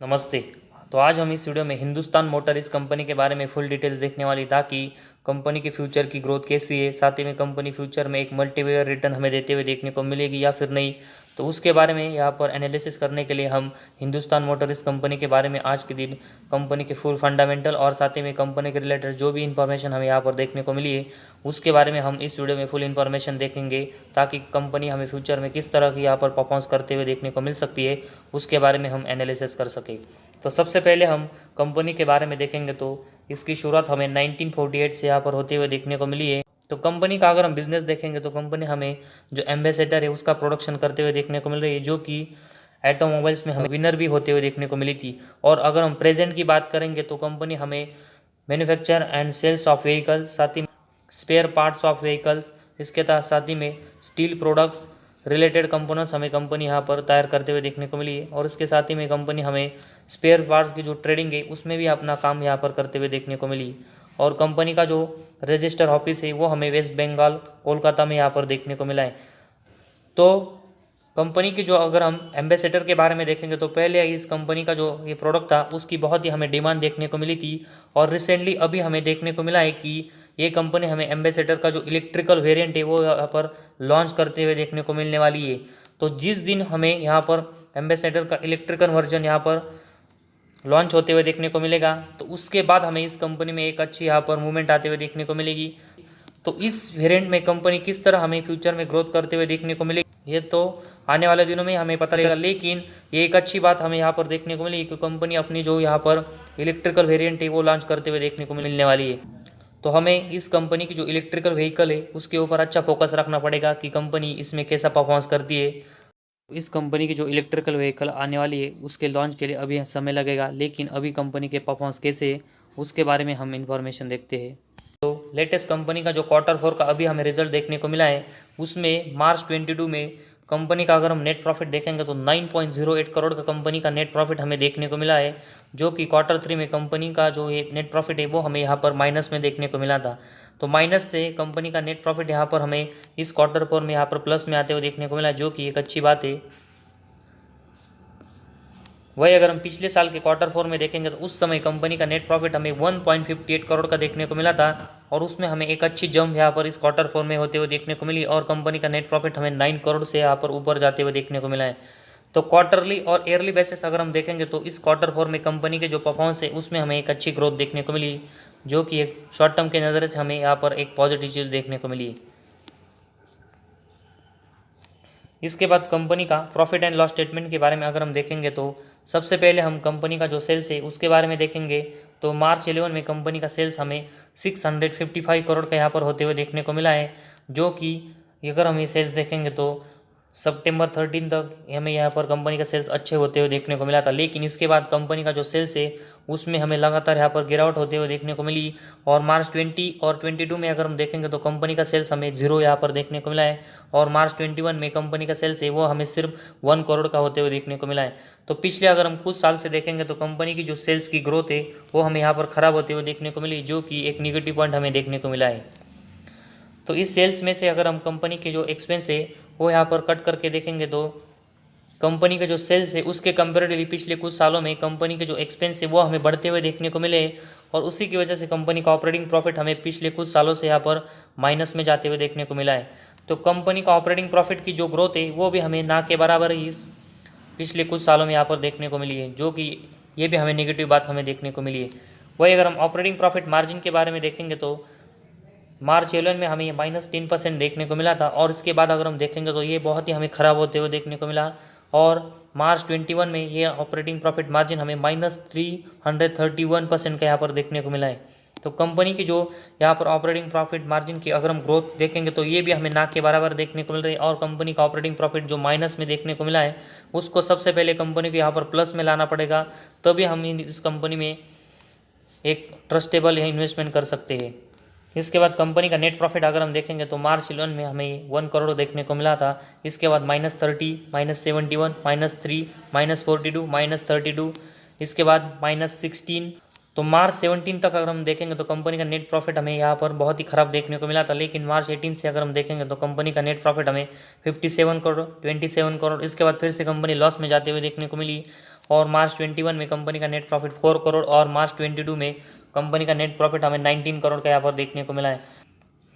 नमस्ते। तो आज हम इस वीडियो में हिंदुस्तान मोटर इस कंपनी के बारे में फुल डिटेल्स देखने वाली, ताकि कंपनी के फ्यूचर की ग्रोथ कैसी है, साथ ही में कंपनी फ्यूचर में एक मल्टीबिलियन रिटर्न हमें देते हुए देखने को मिलेगी या फिर नहीं। तो उसके बारे में यहाँ पर एनालिसिस करने के लिए हम हिंदुस्तान मोटर इस कंपनी के बारे में आज के दिन कंपनी के फुल फंडामेंटल और साथ ही में कंपनी के रिलेटेड जो भी इन्फॉर्मेशन हमें यहाँ पर देखने को मिली है उसके बारे में हम इस वीडियो में फुल इन्फॉर्मेशन देखेंगे, ताकि कंपनी हमें फ्यूचर में किस तरह की यहाँ पर परफॉर्मेंस करते हुए देखने को मिल सकती है उसके बारे में हम एनालिसिस कर सकें। तो सबसे पहले हम कंपनी के बारे में देखेंगे तो इसकी शुरुआत हमें 1948 से यहाँ पर होते हुए देखने को मिली है। तो कंपनी का अगर हम बिजनेस देखेंगे तो कंपनी हमें जो एम्बेसडर है उसका प्रोडक्शन करते हुए देखने को मिल रही है, जो कि ऑटोमोबाइल्स में हमें विनर भी होते हुए देखने को मिली थी। और अगर हम प्रेजेंट की बात करेंगे तो कंपनी हमें manufacture and sales of vehicles, साथ ही स्पेयर पार्ट्स ऑफ व्हीकल्स, इसके साथ ही में स्टील प्रोडक्ट्स रिलेटेड कंपोनेंट्स हमें कंपनी यहाँ पर तैयार करते हुए देखने को मिली है। और इसके साथ ही में कंपनी हमें स्पेयर पार्ट्स की जो ट्रेडिंग है उसमें भी अपना काम यहाँ पर करते हुए देखने को मिली। और कंपनी का जो रजिस्टर ऑफिस है वो हमें वेस्ट बंगाल कोलकाता में यहाँ पर देखने को मिला है। तो कंपनी की जो अगर हम एम्बेसडर के बारे में देखेंगे तो पहले इस कंपनी का जो ये प्रोडक्ट था उसकी बहुत ही हमें डिमांड देखने को मिली थी। और रिसेंटली अभी हमें देखने को मिला है कि ये कंपनी हमें एम्बेसडर का जो इलेक्ट्रिकल वेरिएंट है वो यहाँ पर लॉन्च करते हुए देखने को मिलने वाली है। तो जिस दिन हमें यहाँ पर एम्बेसडर का इलेक्ट्रिकल वर्जन यहाँ पर लॉन्च होते हुए देखने को मिलेगा, तो उसके बाद हमें इस कंपनी में एक अच्छी यहाँ पर मूवमेंट आते हुए देखने को मिलेगी। तो इस वेरिएंट में कंपनी किस तरह हमें फ्यूचर में ग्रोथ करते हुए देखने को मिलेगी ये तो आने वाले दिनों में हमें पता लगेगा। लेकिन ये एक अच्छी बात हमें यहाँ पर देखने को मिली कि कंपनी अपनी जो यहाँ पर इलेक्ट्रिकल वेरिएंट है वो लॉन्च करते हुए देखने को मिलने वाली है। तो हमें इस कंपनी की जो इलेक्ट्रिकल व्हीकल है उसके ऊपर अच्छा फोकस रखना पड़ेगा कि कंपनी इसमें कैसा परफॉर्मेंस करती है। इस कंपनी की जो इलेक्ट्रिकल व्हीकल आने वाली है उसके लॉन्च के लिए अभी समय लगेगा, लेकिन अभी कंपनी के परफॉर्मेंस कैसे है उसके बारे में हम इंफॉर्मेशन देखते हैं। तो लेटेस्ट कंपनी का जो क्वार्टर 4 का अभी हमें रिजल्ट देखने को मिला है उसमें मार्च 22 में कंपनी का अगर हम नेट प्रॉफिट देखेंगे तो 9.08 करोड़ का कंपनी का नेट प्रॉफिट हमें देखने को मिला है, जो कि क्वार्टर 3 में कंपनी का जो ये नेट प्रॉफिट है वो हमें यहाँ पर माइनस में देखने को मिला था। तो माइनस से कंपनी का नेट प्रॉफिट यहाँ पर हमें इस क्वार्टर 4 में यहाँ पर प्लस में आते हुए देखने को मिला, जो कि एक अच्छी बात है। वही अगर हम पिछले साल के क्वार्टर 4 में देखेंगे तो उस समय कंपनी का नेट प्रॉफिट हमें 1.58 करोड़ का देखने को मिला था, और उसमें हमें एक अच्छी जंप यहाँ पर इस क्वार्टर 4 में होते हुए देखने को मिली, और कंपनी का नेट प्रॉफिट हमें 9 करोड़ से यहाँ पर ऊपर जाते हुए देखने को मिला है। तो क्वार्टरली और ईयरली बेसिस अगर हम देखेंगे तो इस क्वार्टर 4 में कंपनी के जो परफॉर्मेंस है उसमें हमें एक अच्छी ग्रोथ देखने को मिली, जो कि एक शॉर्ट टर्म के नज़र से हमें यहाँ पर एक पॉजिटिव चीज़ देखने को मिली। इसके बाद कंपनी का प्रॉफिट एंड लॉस स्टेटमेंट के बारे में अगर हम देखेंगे तो सबसे पहले हम कंपनी का जो सेल्स है उसके बारे में देखेंगे। तो मार्च 11 में कंपनी का सेल्स हमें 655 करोड़ का यहाँ पर होते हुए देखने को मिला है, जो कि अगर हम ये सेल्स देखेंगे तो सितंबर 13 तक हमें यहाँ पर कंपनी का सेल्स अच्छे होते हुए देखने को मिला था। लेकिन इसके बाद कंपनी का जो सेल्स है उसमें हमें लगातार यहाँ पर गिरावट होते हुए देखने को मिली, और मार्च 20 और 22 में अगर हम देखेंगे तो कंपनी का सेल्स हमें 0 यहाँ पर देखने को मिला है, और मार्च 21 में कंपनी का सेल्स है वो हमें सिर्फ 1 करोड़ का होते हुए देखने को मिला है। तो पिछले अगर हम कुछ साल से देखेंगे तो कंपनी की जो सेल्स की ग्रोथ है वो हमें यहाँ पर ख़राब होते हुए देखने को मिली, जो कि एक निगेटिव पॉइंट हमें देखने को मिला है। तो इस सेल्स में से अगर हम कंपनी के जो एक्सपेंस है वो यहाँ पर कट करके देखेंगे तो कंपनी के जो सेल्स है उसके कंपेरेटिवली पिछले कुछ सालों में कंपनी के जो एक्सपेंस है वो हमें बढ़ते हुए देखने को मिले, और उसी की वजह से कंपनी का ऑपरेटिंग प्रॉफिट हमें पिछले कुछ सालों से यहाँ पर माइनस में जाते हुए देखने को मिला है। तो कंपनी का ऑपरेटिंग प्रॉफिट की जो ग्रोथ है वो भी हमें ना के बराबर ही इस पिछले कुछ सालों में यहाँ पर देखने को मिली है, जो कि ये भी हमें नेगेटिव बात हमें देखने को मिली है। वही अगर हम ऑपरेटिंग प्रॉफिट मार्जिन के बारे में देखेंगे तो मार्च 11 में हमें ये -10% देखने को मिला था, और इसके बाद अगर हम देखेंगे तो ये बहुत ही हमें ख़राब होते हुए देखने को मिला, और मार्च 21 में ये ऑपरेटिंग प्रॉफिट मार्जिन हमें -331% का यहाँ पर देखने को मिला है। तो कंपनी की जो यहाँ पर ऑपरेटिंग प्रॉफिट मार्जिन की अगर हम ग्रोथ देखेंगे तो ये भी हमें ना के बराबर देखने को मिल रही है, और कंपनी का ऑपरेटिंग प्रॉफिट जो माइनस में देखने को मिला है उसको सबसे पहले कंपनी को यहाँ पर प्लस में लाना पड़ेगा, तभी हम इस कंपनी में एक ट्रस्टेबल इन्वेस्टमेंट कर सकते हैं। इसके बाद कंपनी का नेट प्रॉफिट अगर हम देखेंगे तो मार्च 11 में हमें 1 करोड़ देखने को मिला था। इसके बाद -30, -71, -3, -42, -32, इसके बाद -16। तो मार्च 17 तक अगर हम देखेंगे तो कंपनी का नेट प्रॉफिट हमें यहाँ पर बहुत ही ख़राब देखने को मिला था, लेकिन मार्च 18 से अगर हम देखेंगे तो कंपनी का नेट प्रॉफिट हमें 57 करोड़, 27 करोड़, इसके बाद फिर से कंपनी लॉस में जाते हुए देखने को मिली, और मार्च 21 में कंपनी का नेट प्रॉफिट 4 करोड़ और मार्च 22 में कंपनी का नेट प्रॉफिट हमें 19 करोड़ का यहाँ पर देखने को मिला है।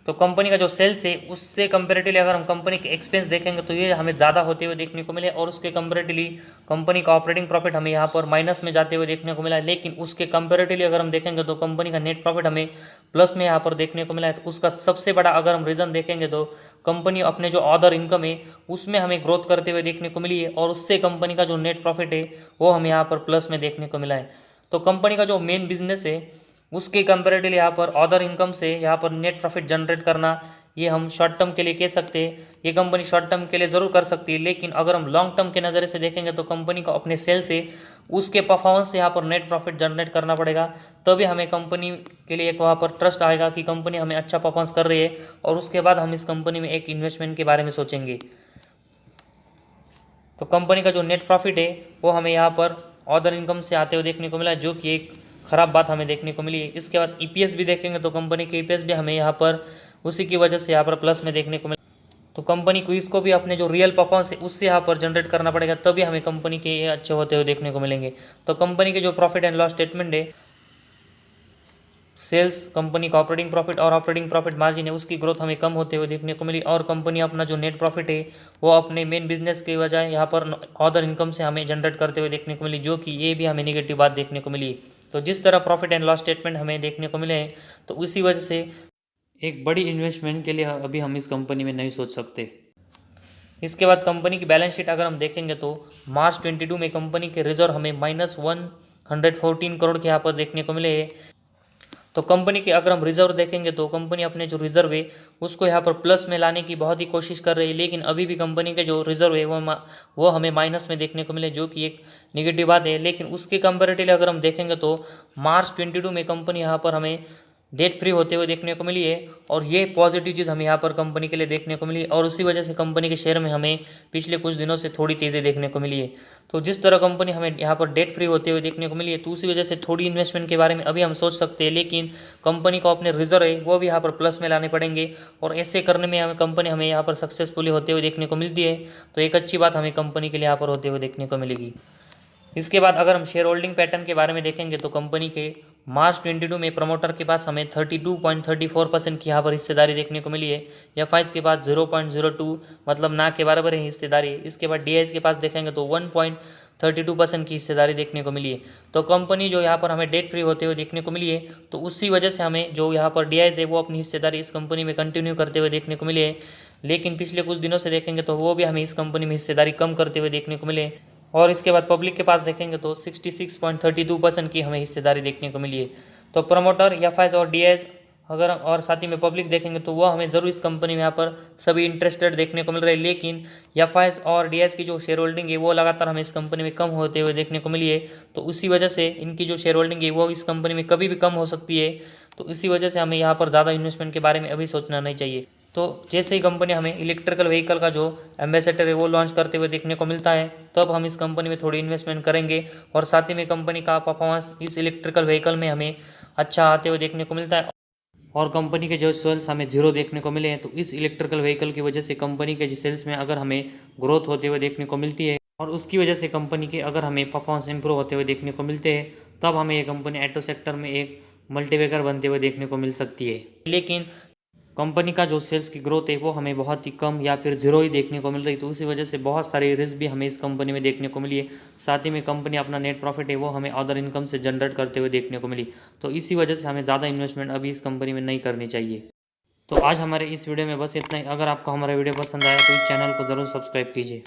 तो कंपनी का जो सेल्स है उससे कंपेरेटिवली अगर हम कंपनी के एक्सपेंस देखेंगे तो ये हमें ज़्यादा होते हुए देखने को मिले और उसके कंपेरेटिवली कंपनी का ऑपरेटिंग प्रॉफिट हमें यहाँ पर माइनस में जाते हुए देखने को मिला है। लेकिन उसके कंपेरेटिवली अगर हम देखेंगे तो कंपनी का नेट प्रॉफिट हमें प्लस में यहाँ पर देखने को मिला है। तो उसका सबसे बड़ा अगर हम रीज़न देखेंगे तो कंपनी अपने जो अदर इनकम है उसमें हमें ग्रोथ करते हुए देखने को मिली है और उससे कंपनी का जो नेट प्रॉफिट है वो हमें यहाँ पर प्लस में देखने को मिला है। तो कंपनी का जो मेन बिजनेस है उसके कंपेरेटिवली यहाँ पर अदर इनकम से यहाँ पर नेट प्रॉफिट जनरेट करना, ये हम शॉर्ट टर्म के लिए कह सकते हैं। ये कंपनी शॉर्ट टर्म के लिए ज़रूर कर सकती है, लेकिन अगर हम लॉन्ग टर्म के नज़रिए से देखेंगे तो कंपनी को अपने सेल से उसके परफॉर्मेंस से यहाँ पर नेट प्रॉफिट जनरेट करना पड़ेगा, तभी हमें कंपनी के लिए एक वहाँ पर ट्रस्ट आएगा कि कंपनी हमें अच्छा परफॉर्मेंस कर रही है और उसके बाद हम इस कंपनी में एक इन्वेस्टमेंट के बारे में सोचेंगे। तो कंपनी का जो नेट प्रॉफिट है वो हमें यहाँ पर अदर इनकम से आते हुए देखने को मिला, जो कि एक ख़राब बात हमें देखने को मिली है। इसके बाद ईपीएस भी देखेंगे तो कंपनी के ईपीएस भी हमें यहाँ पर उसी की वजह से यहाँ पर प्लस में देखने को मिला। तो कंपनी को इसको भी अपने जो रियल परफॉर्मेंस है उससे यहाँ पर जनरेट करना पड़ेगा, तभी हमें कंपनी के ये अच्छे होते हुए देखने को मिलेंगे। तो कंपनी के जो प्रॉफिट एंड लॉस स्टेटमेंट है, सेल्स, कंपनी का ऑपरेटिंग प्रॉफिट और ऑपरेटिंग प्रॉफिट मार्जिन है उसकी ग्रोथ हमें कम होते हुए देखने को मिली और कंपनी अपना जो नेट प्रॉफिट है वो अपने मेन बिजनेस के बजाय यहाँ पर अदर इनकम से हमें जनरेट करते हुए देखने को मिली, जो कि ये भी हमें नेगेटिव बात देखने को मिली। तो जिस तरह प्रॉफिट एंड लॉस स्टेटमेंट हमें देखने को मिले हैं तो उसी वजह से एक बड़ी इन्वेस्टमेंट के लिए अभी हम इस कंपनी में नहीं सोच सकते। इसके बाद कंपनी की बैलेंस शीट अगर हम देखेंगे तो मार्च 22 में कंपनी के रिजर्व हमें -114 करोड़ के यहाँ पर देखने को मिले हैं। तो कंपनी के अगर हम रिजर्व देखेंगे तो कंपनी अपने जो रिजर्व है उसको यहाँ पर प्लस में लाने की बहुत ही कोशिश कर रही है, लेकिन अभी भी कंपनी के जो रिजर्व है वो हमें माइनस में देखने को मिले, जो कि एक नेगेटिव बात है। लेकिन उसके कंपेरेटिवली अगर हम देखेंगे तो मार्च 22 में कंपनी यहाँ पर हमें डेट फ्री होते हुए देखने को मिली है और ये पॉजिटिव चीज़ हमें यहाँ पर कंपनी के लिए देखने को मिली और उसी वजह से कंपनी के शेयर में हमें पिछले कुछ दिनों से थोड़ी तेज़ी देखने को मिली है। तो जिस तरह कंपनी हमें यहाँ पर डेट फ्री होते हुए देखने को मिली है तो उसी वजह से थोड़ी इन्वेस्टमेंट के बारे में अभी हम सोच सकते हैं, लेकिन कंपनी को अपने रिजर्व है वो भी यहाँ पर प्लस में लाने पड़ेंगे और ऐसे करने में हमें कंपनी हमें यहाँ पर सक्सेसफुली होते हुए देखने को मिलती है। तो एक अच्छी बात हमें कंपनी के लिए यहाँ पर होते हुए देखने को मिलेगी। इसके बाद अगर हम शेयर होल्डिंग पैटर्न के बारे में देखेंगे तो कंपनी के मार्च 22 में प्रमोटर के पास हमें 32.34% की यहाँ पर हिस्सेदारी देखने को मिली है। एफआईज के पास 0.02 मतलब ना के बराबर है हिस्सेदारी। इसके बाद डीआईज के पास देखेंगे तो 1.32% की हिस्सेदारी देखने को मिली है। तो कंपनी जो यहाँ पर हमें डेट फ्री होते हुए देखने को मिली है तो उसी वजह से हमें जो यहाँ पर डीआईज है वो अपनी हिस्सेदारी इस कंपनी में कंटिन्यू करते हुए देखने को मिली है। लेकिन पिछले कुछ दिनों से देखेंगे तो वो भी हमें इस कंपनी में हिस्सेदारी कम करते हुए देखने को मिले और इसके बाद पब्लिक के पास देखेंगे तो 66.32% की हमें हिस्सेदारी देखने को मिली है। तो प्रमोटर, एफआईज और डीआईज अगर और साथ ही में पब्लिक देखेंगे तो वह हमें ज़रूर इस कंपनी में यहाँ पर सभी इंटरेस्टेड देखने को मिल रहे हैं, लेकिन एफआईज और डीआईज की जो शेयर होल्डिंग है वो लगातार हमें इस कंपनी में कम होते हुए देखने को मिली है। तो उसी वजह से इनकी जो शेयर होल्डिंग है वो इस कंपनी में कभी भी कम हो सकती है। तो इसी वजह से हमें यहाँ पर ज़्यादा इन्वेस्टमेंट के बारे में अभी सोचना नहीं चाहिए। तो जैसे ही कंपनी हमें इलेक्ट्रिकल व्हीकल का जो एम्बेसडर है वो लॉन्च करते हुए देखने को मिलता है तब हम इस कंपनी में थोड़ी इन्वेस्टमेंट करेंगे और साथ ही में कंपनी का परफॉर्मेंस इस इलेक्ट्रिकल व्हीकल में हमें अच्छा आते हुए देखने को मिलता है और कंपनी के जो सेल्स हमें जीरो देखने को मिले हैं। तो इस इलेक्ट्रिकल व्हीकल की वजह से कंपनी के जो सेल्स में अगर हमें ग्रोथ होते हुए देखने को मिलती है और उसकी वजह से कंपनी के अगर हमें परफॉर्मेंस इंप्रूव होते हुए देखने को मिलते हैं तब हमें ये कंपनी ऑटो सेक्टर में एक मल्टीवेकर बनते हुए देखने को मिल सकती है। लेकिन कंपनी का जो सेल्स की ग्रोथ है वो हमें बहुत ही कम या फिर ज़ीरो ही देखने को मिल रही, तो उसी वजह से बहुत सारी रिस्क भी हमें इस कंपनी में देखने को मिली है। साथ ही में कंपनी अपना नेट प्रॉफिट है वो हमें अदर इनकम से जनरेट करते हुए देखने को मिली, तो इसी वजह से हमें ज़्यादा इन्वेस्टमेंट अभी इस कंपनी में नहीं करनी चाहिए। तो आज हमारे इस वीडियो में बस इतना ही। अगर आपको हमारा वीडियो पसंद आया तो इस चैनल को ज़रूर सब्सक्राइब कीजिए।